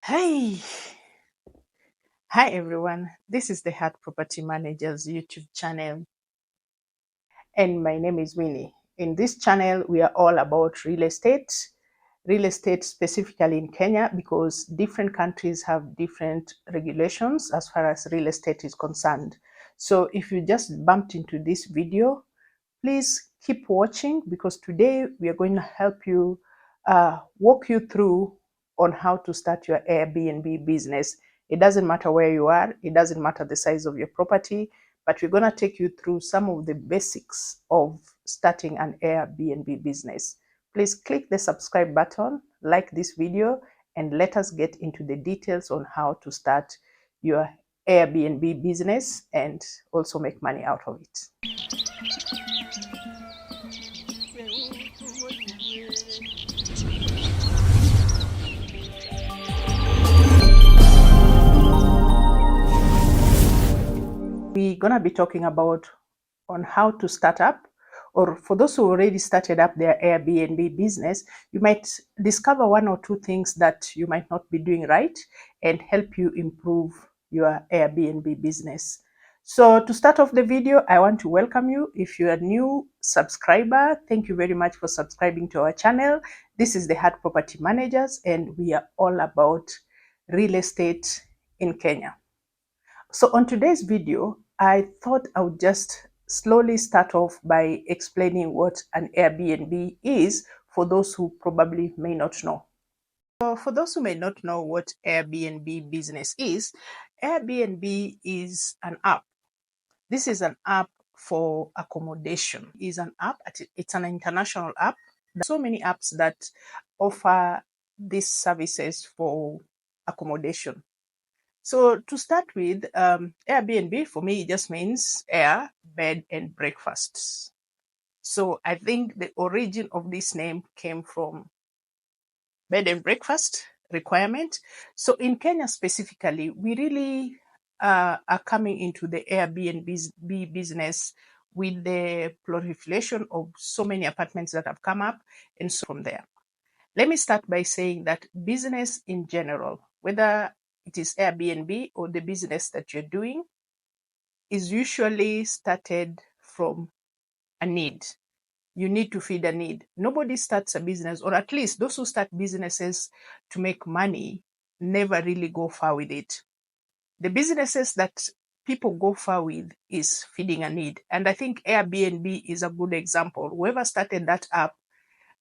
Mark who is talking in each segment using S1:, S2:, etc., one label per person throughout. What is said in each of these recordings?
S1: Hey, hi everyone. This is the Heart Property Managers YouTube channel, and my name is Winnie. In this channel, we are all about real estate specifically in Kenya, because different countries have different regulations as far as real estate is concerned. So if you just bumped into this video, please keep watching, because today we are going to help you walk you through on how to start your Airbnb business. It doesn't matter where you are, it doesn't matter the size of your property, but we're going to take you through some of the basics of starting an Airbnb business. Please click the subscribe button, like this video, and let us get into the details on how to start your Airbnb business and also make money out of it. We're going to be talking about on how to start up, or for those who already started up their Airbnb business, you might discover one or two things that you might not be doing right and help you improve your Airbnb business. So to start off the video, I want to welcome you. If you're a new subscriber, thank you very much for subscribing to our channel. This is the Heart Property Managers, and we are all about real estate in Kenya. So on today's video, I thought I would just slowly start off by explaining what an Airbnb is for those who probably may not know. So for those who may not know what Airbnb business is, Airbnb is an app. This is an app for accommodation. It's an app, it's an international app. There are so many apps that offer these services for accommodation. So to start with, Airbnb for me, it just means air, bed, and breakfasts. So I think the origin of this name came from bed and breakfast requirement. So in Kenya specifically, we really are coming into the Airbnb business with the proliferation of so many apartments that have come up, and so from there. Let me start by saying that business in general, whether it is Airbnb or the business that you're doing, is usually started from a need. You need to feed a need. Nobody starts a business, or at least those who start businesses to make money, never really go far with it. The businesses that people go far with is feeding a need. And I think Airbnb is a good example. Whoever started that app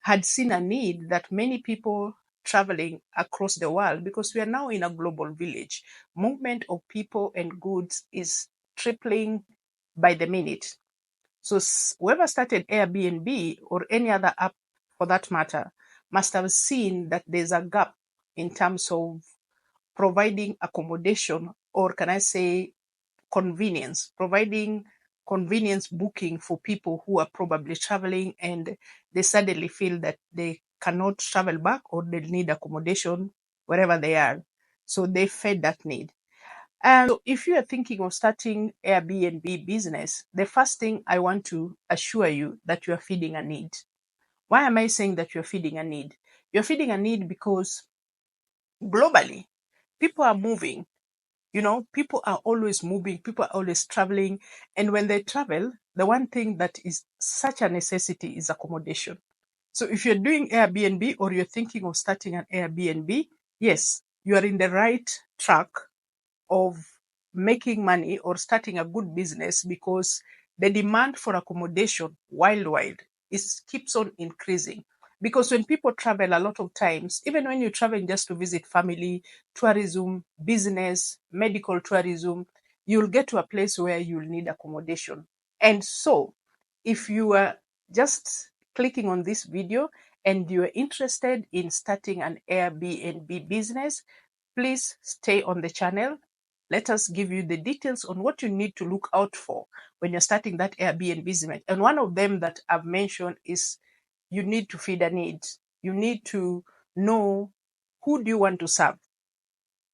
S1: had seen a need that many people traveling across the world, because we are now in a global village. Movement of people and goods is tripling by the minute. So whoever started Airbnb or any other app for that matter must have seen that there's a gap in terms of providing accommodation, or can I say providing convenience booking for people who are probably traveling and they suddenly feel that they cannot travel back, or they need accommodation wherever they are. So they fed that need. And so if you are thinking of starting Airbnb business, the first thing I want to assure you that you are feeding a need. Why am I saying that you're feeding a need? You're feeding a need because globally, people are moving. People are always moving, people are always traveling. And when they travel, the one thing that is such a necessity is accommodation. So if you're doing Airbnb or you're thinking of starting an Airbnb, yes, you are in the right track of making money or starting a good business, because the demand for accommodation worldwide keeps on increasing. Because when people travel, a lot of times, even when you're traveling just to visit family, tourism, business, medical tourism, you'll get to a place where you'll need accommodation. And so if you are just clicking on this video and you're interested in starting an Airbnb business, please stay on the channel. Let us give you the details on what you need to look out for when you're starting that Airbnb business. And one of them that I've mentioned is you need to feed a need. You need to know, who do you want to serve?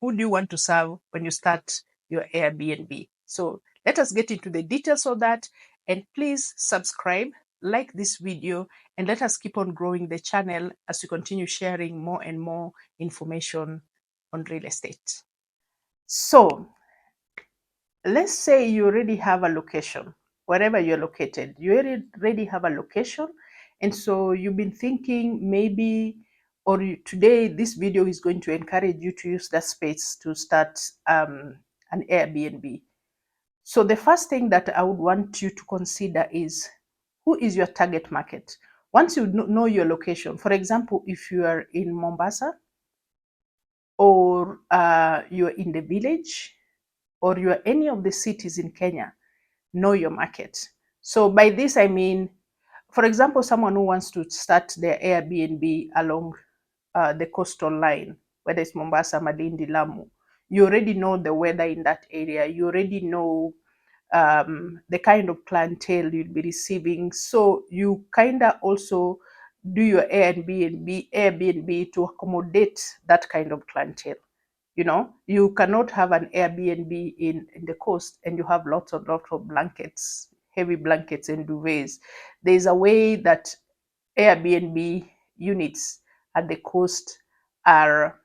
S1: Who do you want to serve when you start your Airbnb? So let us get into the details of that. And please subscribe, like this video, and let us keep on growing the channel as we continue sharing more and more information on real estate. So let's say you already have a location, wherever you're located, you already have a location. And so you've been thinking maybe, today this video is going to encourage you to use that space to start an Airbnb. So the first thing that I would want you to consider is, who is your target market? Once you know your location, for example, if you are in Mombasa, or you're in the village, or you're any of the cities in Kenya, know your market. So by this, I mean, for example, someone who wants to start their Airbnb along the coastal line, whether it's Mombasa, Malindi, Lamu, you already know the weather in that area. You already know the kind of clientele you'll be receiving. So you kind of also do your Airbnb to accommodate that kind of clientele. You know, you cannot have an Airbnb in the coast and you have lots of blankets, heavy blankets and duvets. There's a way that Airbnb units at the coast are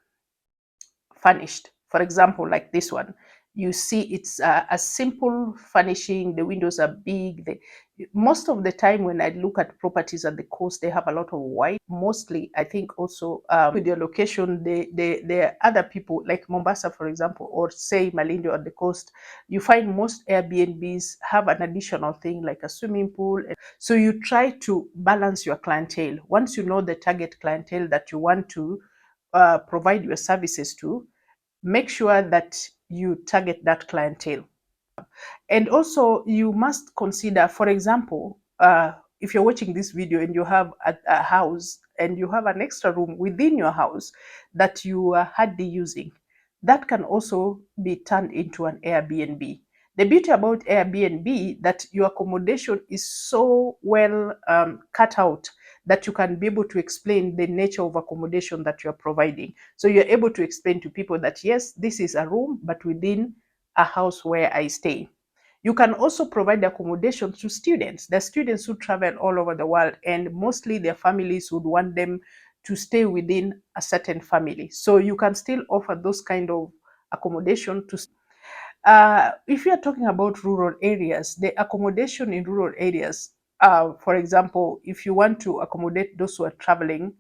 S1: furnished. For example, like this one, you see it's a simple furnishing. The windows are big. Most of the time when I look at properties at the coast, they have a lot of white. Mostly, I think also with your location, there are other people like Mombasa, for example, or say Malindi on the coast. You find most Airbnbs have an additional thing like a swimming pool. So you try to balance your clientele. Once you know the target clientele that you want to provide your services to, make sure that you target that clientele. And also, you must consider, for example, if you're watching this video and you have a house and you have an extra room within your house that you are hardly using, that can also be turned into an Airbnb. The beauty about Airbnb that your accommodation is so well cut out that you can be able to explain the nature of accommodation that you're providing. So you're able to explain to people that yes, this is a room, but within a house where I stay. You can also provide accommodation to students. The students who travel all over the world, and mostly their families would want them to stay within a certain family. So you can still offer those kind of accommodation to. If you are talking about rural areas, the accommodation in rural areas, for example, if you want to accommodate those who are traveling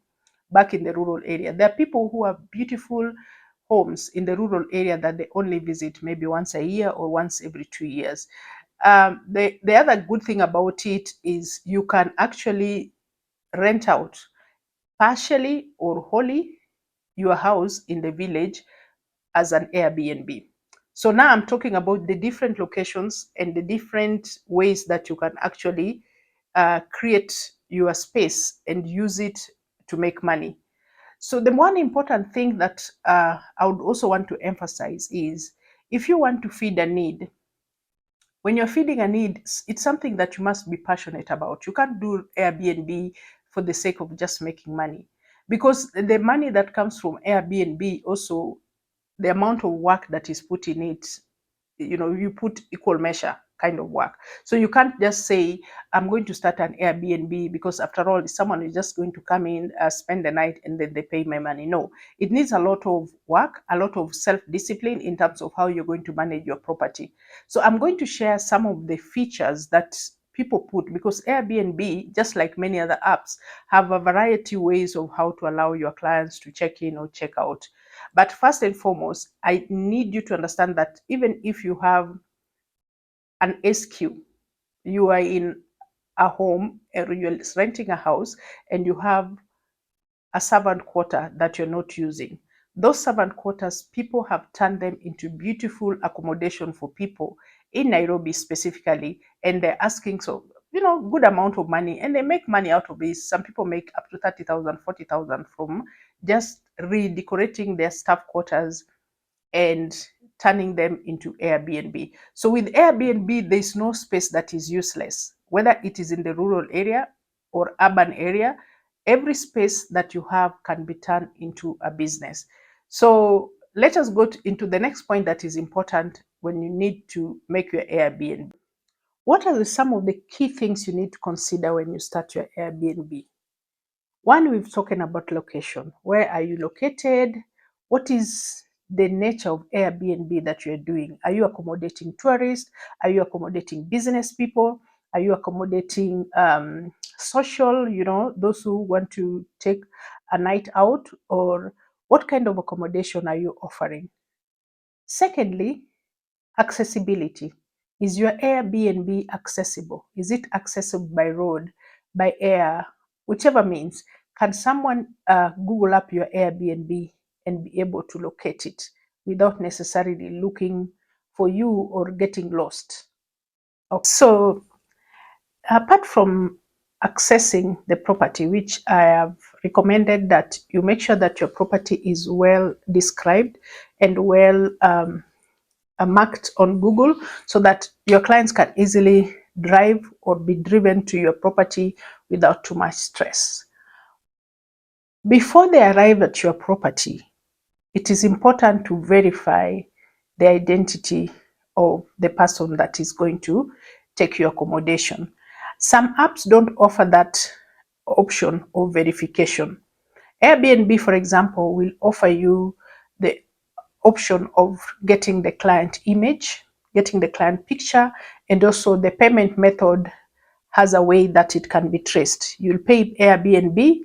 S1: back in the rural area, there are people who have beautiful homes in the rural area that they only visit maybe once a year or once every 2 years. The other good thing about it is you can actually rent out partially or wholly your house in the village as an Airbnb. So now I'm talking about the different locations and the different ways that you can actually create your space and use it to make money. So the one important thing that I would also want to emphasize is, if you want to feed a need, when you're feeding a need, it's something that you must be passionate about. You can't do Airbnb for the sake of just making money, because the money that comes from Airbnb, also the amount of work that is put in it, you put equal measure kind of work. So you can't just say, I'm going to start an Airbnb because after all, someone is just going to come in, spend the night, and then they pay my money. No, it needs a lot of work, a lot of self-discipline in terms of how you're going to manage your property. So I'm going to share some of the features that people put, because Airbnb, just like many other apps, have a variety ways of how to allow your clients to check in or check out. But first and foremost, I need you to understand that even if you have an SQ, you are in a home or you're renting a house and you have a servant quarter that you're not using. Those servant quarters, people have turned them into beautiful accommodation for people in Nairobi specifically, and they're asking so good amount of money, and they make money out of this. Some people make up to 30,000, 40,000 from just redecorating their staff quarters and turning them into Airbnb. So with Airbnb, there's no space that is useless, whether it is in the rural area or urban area. Every space that you have can be turned into a business. So let us go into the next point that is important when you need to make your Airbnb. What are some of the key things you need to consider when you start your Airbnb? One, we've spoken about location. Where are you located? What is the nature of Airbnb that you're doing. Are you accommodating tourists? Are you accommodating business people? Are you accommodating social, those who want to take a night out? Or what kind of accommodation are you offering? Secondly, accessibility. Is your Airbnb accessible? Is it accessible by road, by air, whichever means? Can someone Google up your Airbnb and be able to locate it without necessarily looking for you or getting lost? Okay. So, apart from accessing the property, which I have recommended that you make sure that your property is well described and well marked on Google so that your clients can easily drive or be driven to your property without too much stress. Before they arrive at your property, it is important to verify the identity of the person that is going to take your accommodation. Some apps don't offer that option of verification. Airbnb, for example, will offer you the option of getting the client image, getting the client picture, and also the payment method has a way that it can be traced. You'll pay Airbnb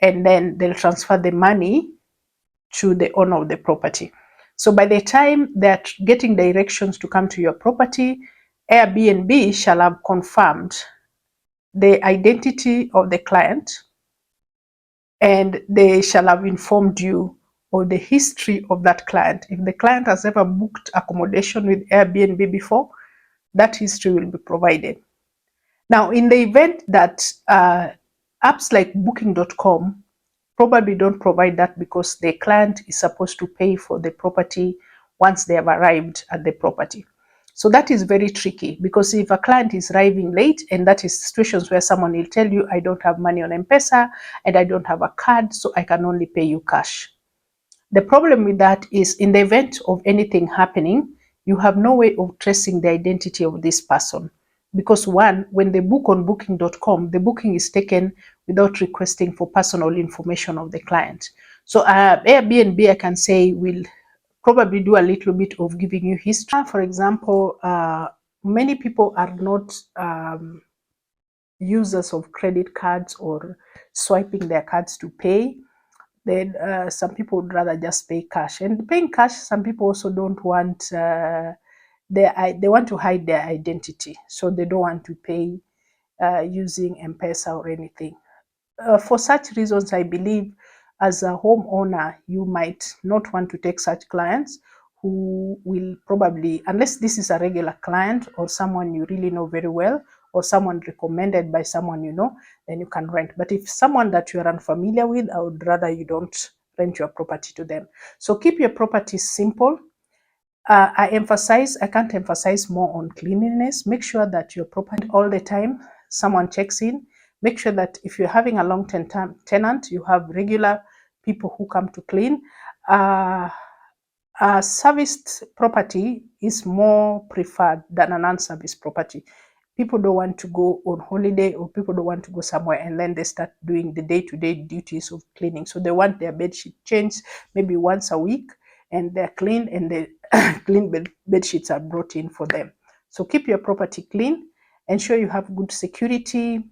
S1: and then they'll transfer the money to the owner of the property. So by the time they're getting directions to come to your property, Airbnb shall have confirmed the identity of the client and they shall have informed you of the history of that client. If the client has ever booked accommodation with Airbnb before, that history will be provided. Now, in the event that apps like booking.com probably don't provide that because the client is supposed to pay for the property once they have arrived at the property. So that is very tricky because if a client is arriving late, and that is situations where someone will tell you, I don't have money on M-Pesa and I don't have a card, so I can only pay you cash. The problem with that is in the event of anything happening, you have no way of tracing the identity of this person. Because one, when they book on booking.com, the booking is taken without requesting for personal information of the client. So Airbnb, I can say, will probably do a little bit of giving you history. For example, many people are not users of credit cards or swiping their cards to pay. Then some people would rather just pay cash. And paying cash, some people also don't want, they want to hide their identity. So they don't want to pay using M-Pesa or anything. For such reasons, I believe as a homeowner, you might not want to take such clients who will probably, unless this is a regular client or someone you really know very well, or someone recommended by someone you know, then you can rent. But if someone that you're unfamiliar with, I would rather you don't rent your property to them. So keep your property simple. I can't emphasize more on cleanliness. Make sure that your property all the time, someone checks in. Make sure that if you're having a long-term tenant, you have regular people who come to clean. A serviced property is more preferred than an unserviced property. People don't want to go on holiday or people don't want to go somewhere and then they start doing the day-to-day duties of cleaning. So they want their bed sheet changed maybe once a week and they're cleaned and the clean bed sheets are brought in for them. So keep your property clean, ensure you have good security,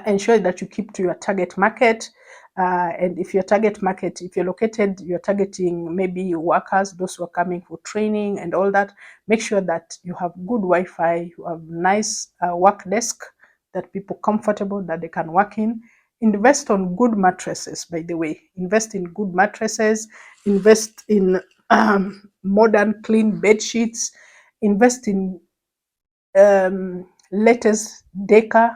S1: ensure that you keep to your target market. And if your target market, if you're targeting maybe workers, those who are coming for training and all that, make sure that you have good Wi-Fi, you have nice work desk that people comfortable that they can work in. Invest on good mattresses, by the way. Invest in good mattresses. Invest in modern clean bed sheets. Invest in latest decor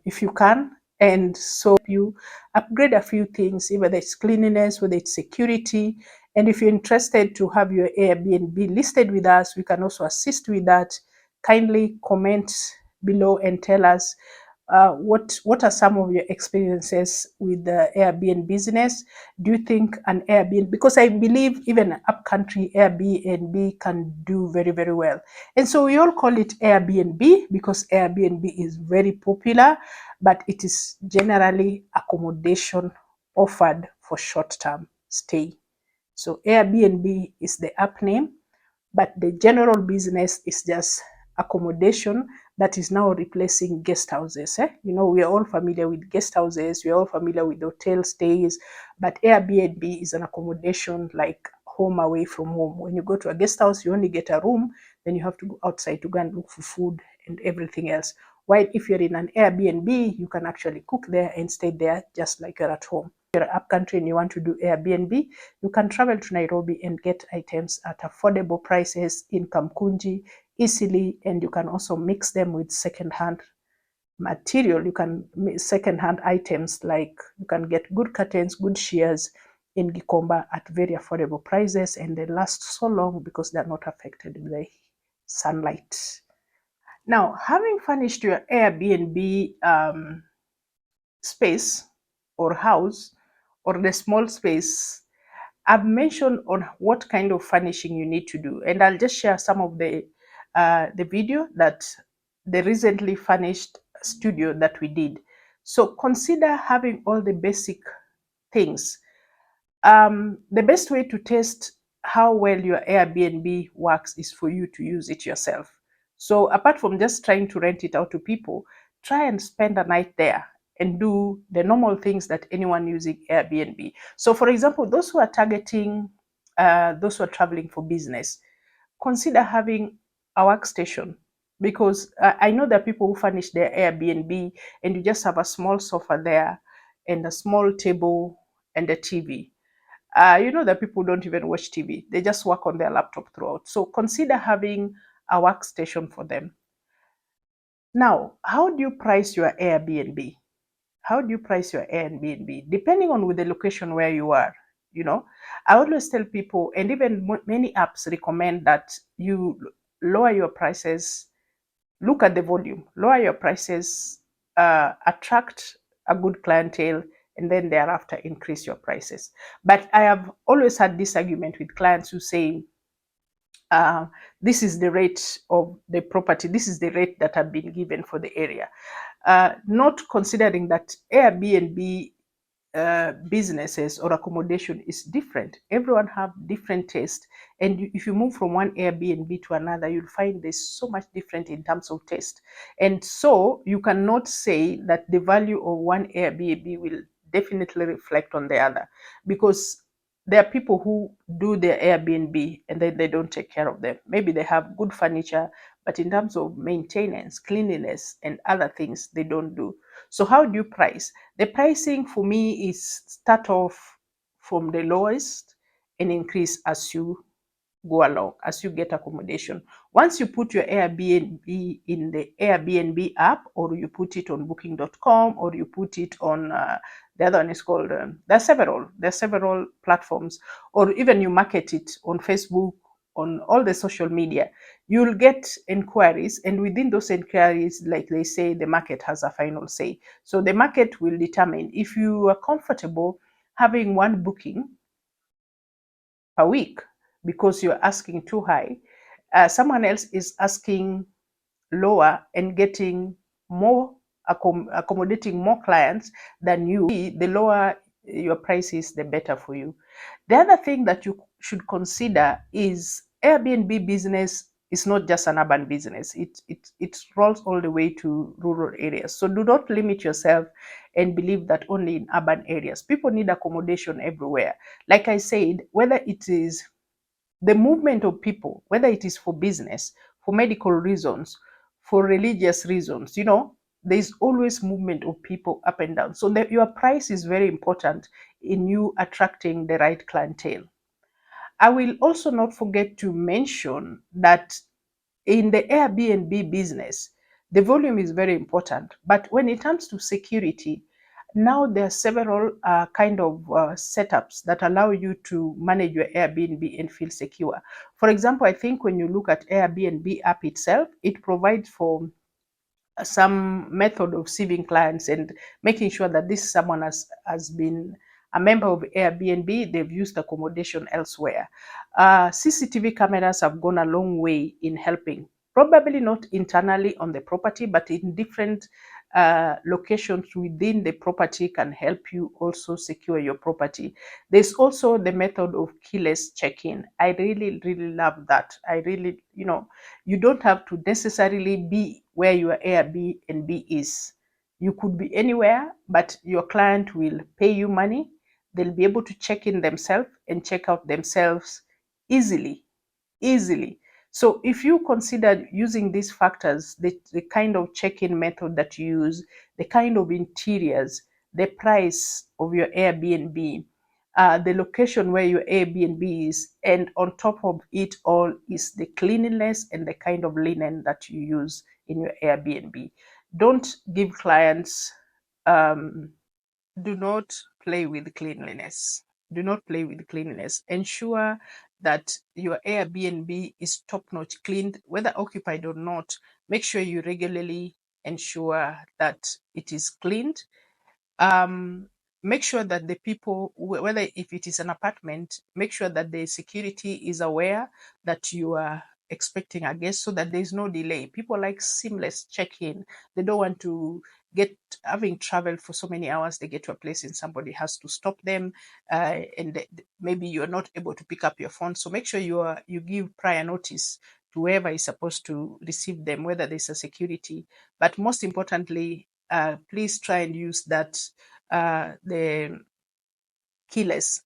S1: if you can, and so you upgrade a few things, whether it's cleanliness, whether it's security. And if you're interested to have your Airbnb listed with us, we can also assist with that. Kindly comment below and tell us what are some of your experiences with the Airbnb business. Do you think an Airbnb, because I believe even upcountry Airbnb can do very, very well. And so we all call it Airbnb because Airbnb is very popular, but it is generally accommodation offered for short-term stay. So Airbnb is the app name, but the general business is just accommodation that is now replacing guest houses. You know, we are all familiar with guest houses, we are all familiar with hotel stays, but Airbnb is an accommodation like home away from home. When you go to a guest house, you only get a room, then you have to go outside to go and look for food and everything else. While if you're in an Airbnb, you can actually cook there and stay there just like you're at home. If you're upcountry and you want to do Airbnb, you can travel to Nairobi and get items at affordable prices in Kamkunji easily, and you can also mix them with second-hand material. You can second-hand items, like you can get good curtains, good shears in Gikomba at very affordable prices, and they last so long because they're not affected by sunlight. Now, having furnished your Airbnb space or house or the small space, I've mentioned on what kind of furnishing you need to do, and I'll just share some of the video that the recently furnished studio that we did. So consider having all the basic things. The best way to test how well your Airbnb works is for you to use it yourself. So apart from just trying to rent it out to people, try and spend a night there and do the normal things that anyone using Airbnb. So for example, those who are targeting, those who are traveling for business, consider having a workstation, because I know there are people who furnish their Airbnb and you just have a small sofa there and a small table and a TV. You know that people don't even watch TV. They just work on their laptop throughout. So consider having a workstation for them. Now, how do you price your Airbnb? How do you price your Airbnb? Depending on with the location where you are, you know, I always tell people, and even many apps recommend that you lower your prices, look at the volume, lower your prices, attract a good clientele, and then thereafter increase your prices. But I have always had this argument with clients who say, uh, this is the rate of the property, this is the rate that have been given for the area. Not considering that Airbnb businesses or accommodation is different. Everyone have different taste, and if you move from one Airbnb to another, you'll find there's so much different in terms of taste. And so you cannot say that the value of one Airbnb will definitely reflect on the other, because there are people who do their Airbnb and then they don't take care of them. Maybe they have good furniture, but in terms of maintenance, cleanliness, and other things, they don't do. So how do you price? The pricing for me is start off from the lowest and increase as you go along, as you get accommodation. Once you put your Airbnb in the Airbnb app, or you put it on booking.com, or you put it on the other one is called, there are several platforms, or even you market it on Facebook, on all the social media, you'll get inquiries, and within those inquiries, like they say, the market has a final say. So the market will determine if you are comfortable having one booking per week because you're asking too high. Someone else is asking lower and getting more, accommodating more clients than you. The lower your price is, the better for you. The other thing that you should consider is Airbnb business is not just an urban business. It rolls all the way to rural areas. So do not limit yourself and believe that only in urban areas. People need accommodation everywhere. Like I said, whether it is the movement of people, whether it is for business, for medical reasons, for religious reasons, there's always movement of people up and down. So your price is very important in you attracting the right clientele. I will also not forget to mention that in the Airbnb business, the volume is very important. But when it comes to security, now there are several kind of setups that allow you to manage your Airbnb and feel secure. For example, I think when you look at Airbnb app itself, it provides for some method of receiving clients and making sure that this someone has been a member of Airbnb, they've used accommodation elsewhere. CCTV cameras have gone a long way in helping, probably not internally on the property, but in different locations within the property can help you also secure your property. There's also the method of keyless check-in. I really, really love that. I really, you don't have to necessarily be where your Airbnb is. You could be anywhere, but your client will pay you money. They'll be able to check in themselves and check out themselves easily, easily. So if you consider using these factors, the kind of check-in method that you use, the kind of interiors, the price of your Airbnb, the location where your Airbnb is, and on top of it all is the cleanliness and the kind of linen that you use in your Airbnb. Don't give clients um, do not play with cleanliness. Do not play with cleanliness. Ensure that your Airbnb is top notch cleaned, whether occupied or not. Make sure you regularly ensure that it is cleaned. um, Make sure that the people, whether if it is an apartment, make sure that the security is aware that you are expecting a guest so that there is no delay. People like seamless check-in. They don't want to get having traveled for so many hours, they get to a place and somebody has to stop them, and maybe you're not able to pick up your phone. So make sure you give prior notice to whoever is supposed to receive them, whether there's a security. But most importantly, please try and use the keyless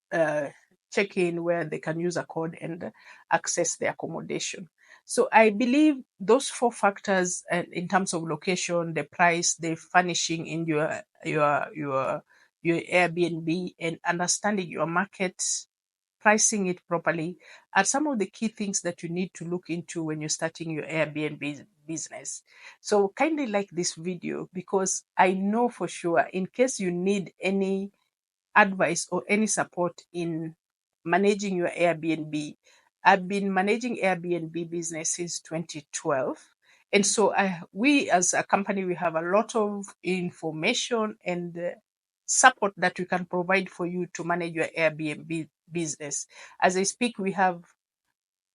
S1: check-in where they can use a code and access the accommodation. So I believe those four factors, in terms of location, the price, the furnishing in your Airbnb, and understanding your market, pricing it properly, are some of the key things that you need to look into when you're starting your Airbnb business. So kindly like this video, because I know for sure, in case you need any advice or any support in managing your Airbnb. I've been managing Airbnb business since 2012. And so we as a company, we have a lot of information and support that we can provide for you to manage your Airbnb business. As I speak, we have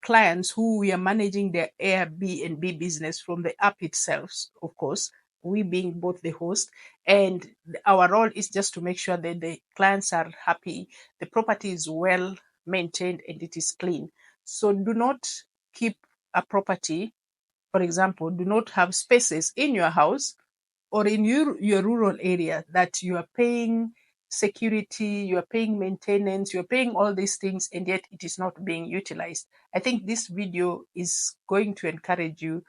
S1: clients who we are managing their Airbnb business from the app itself, of course, we being both the host, and our role is just to make sure that the clients are happy, the property is well maintained, and it is clean. So do not keep a property, for example, do not have spaces in your house or in your rural area that you are paying security, you are paying maintenance, you're paying all these things, and yet it is not being utilized. I think this video is going to encourage you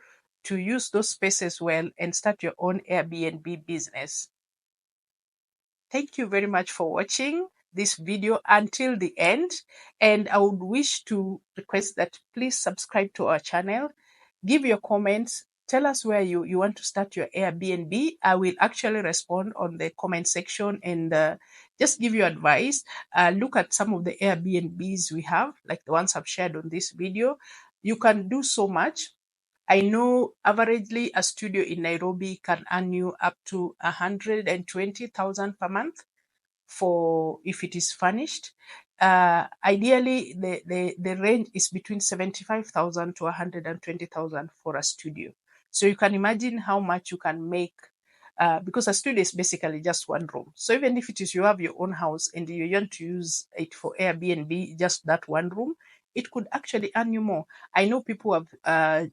S1: to use those spaces well and start your own Airbnb business. Thank you very much for watching this video until the end, and I would wish to request that please subscribe to our channel, give your comments, tell us where you want to start your Airbnb. I will actually respond on the comment section and just give you advice. Look at some of the Airbnbs we have, like the ones I've shared on this video. You can do so much. I know averagely a studio in Nairobi can earn you up to 120,000 per month for if it is furnished. Ideally, the range is between 75,000 to 120,000 for a studio. So you can imagine how much you can make, because a studio is basically just one room. So even if it is you have your own house and you want to use it for Airbnb, just that one room, it could actually earn you more. I know people have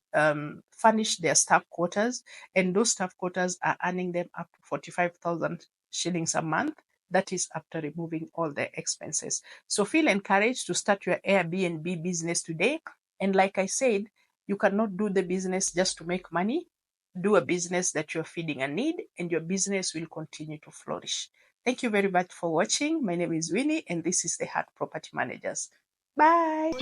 S1: furnished their staff quarters, and those staff quarters are earning them up to 45,000 shillings a month. That is after removing all the expenses. So feel encouraged to start your Airbnb business today. And like I said, you cannot do the business just to make money. Do a business that you're feeding a need, and your business will continue to flourish. Thank you very much for watching. My name is Winnie, and this is the Heart Property Managers. Bye.